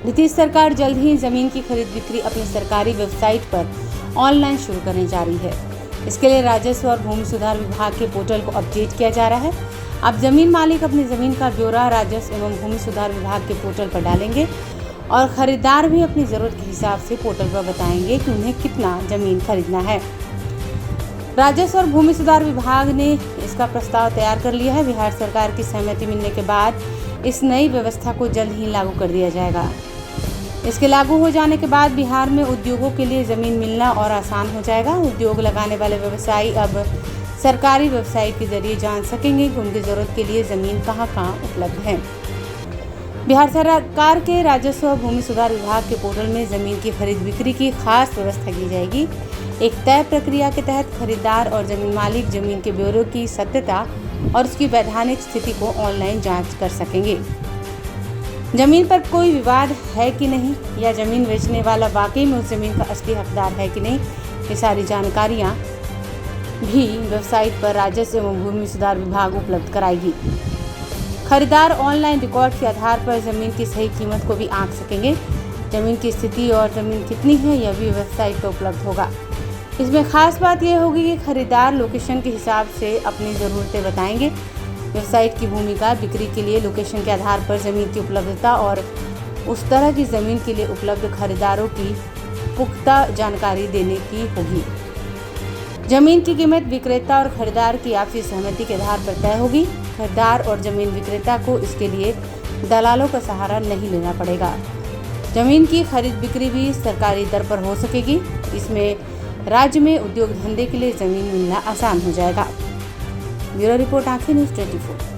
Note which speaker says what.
Speaker 1: नीतीश सरकार जल्द ही जमीन की खरीद बिक्री अपनी सरकारी वेबसाइट पर ऑनलाइन शुरू करने जा रही है। इसके लिए राजस्व और भूमि सुधार विभाग के पोर्टल को अपडेट किया जा रहा है। अब जमीन मालिक अपनी जमीन का ब्यौरा राजस्व एवं भूमि सुधार विभाग के पोर्टल पर डालेंगे और खरीदार भी अपनी जरूरत के हिसाब से पोर्टल पर बताएंगे कि उन्हें कितना जमीन खरीदना है। राजस्व और भूमि सुधार विभाग ने इसका प्रस्ताव तैयार कर लिया है। बिहार सरकार की सहमति मिलने के बाद इस नई व्यवस्था को जल्द ही लागू कर दिया जाएगा। इसके लागू हो जाने के बाद बिहार में उद्योगों के लिए ज़मीन मिलना और आसान हो जाएगा। उद्योग लगाने वाले व्यवसायी अब सरकारी वेबसाइट के जरिए जान सकेंगे कि उनकी ज़रूरत के लिए ज़मीन कहां उपलब्ध है। बिहार सरकार के राजस्व और भूमि सुधार विभाग के पोर्टल में ज़मीन की खरीद बिक्री की खास व्यवस्था की जाएगी। एक तय प्रक्रिया के तहत खरीदार और ज़मीन मालिक ज़मीन के ब्यौरे की सत्यता और उसकी वैधानिक स्थिति को ऑनलाइन जांच कर सकेंगे। जमीन पर कोई विवाद है कि नहीं या जमीन बेचने वाला वाकई में उस जमीन का असली हकदार है कि नहीं, ये सारी जानकारियां भी वेबसाइट पर राजस्व एवं भूमि सुधार विभाग उपलब्ध कराएगी। खरीदार ऑनलाइन रिकॉर्ड के आधार पर जमीन की सही कीमत को भी आंक सकेंगे। जमीन की स्थिति और जमीन कितनी है यह भी वेबसाइट पर उपलब्ध होगा। इसमें खास बात यह होगी कि खरीदार लोकेशन के हिसाब से अपनी ज़रूरतें बताएंगे। वेबसाइट की भूमिका बिक्री के लिए लोकेशन के आधार पर ज़मीन की उपलब्धता और उस तरह की ज़मीन के लिए उपलब्ध खरीदारों की पुख्ता जानकारी देने की होगी। ज़मीन की कीमत विक्रेता और खरीदार की आपसी सहमति के आधार पर तय होगी। खरीदार और ज़मीन विक्रेता को इसके लिए दलालों का सहारा नहीं लेना पड़ेगा। ज़मीन की खरीद बिक्री भी सरकारी दर पर हो सकेगी। इसमें राज्य में उद्योग धंधे के लिए ज़मीन मिलना आसान हो जाएगा। ब्यूरो रिपोर्ट, आंखें न्यूज़ 24।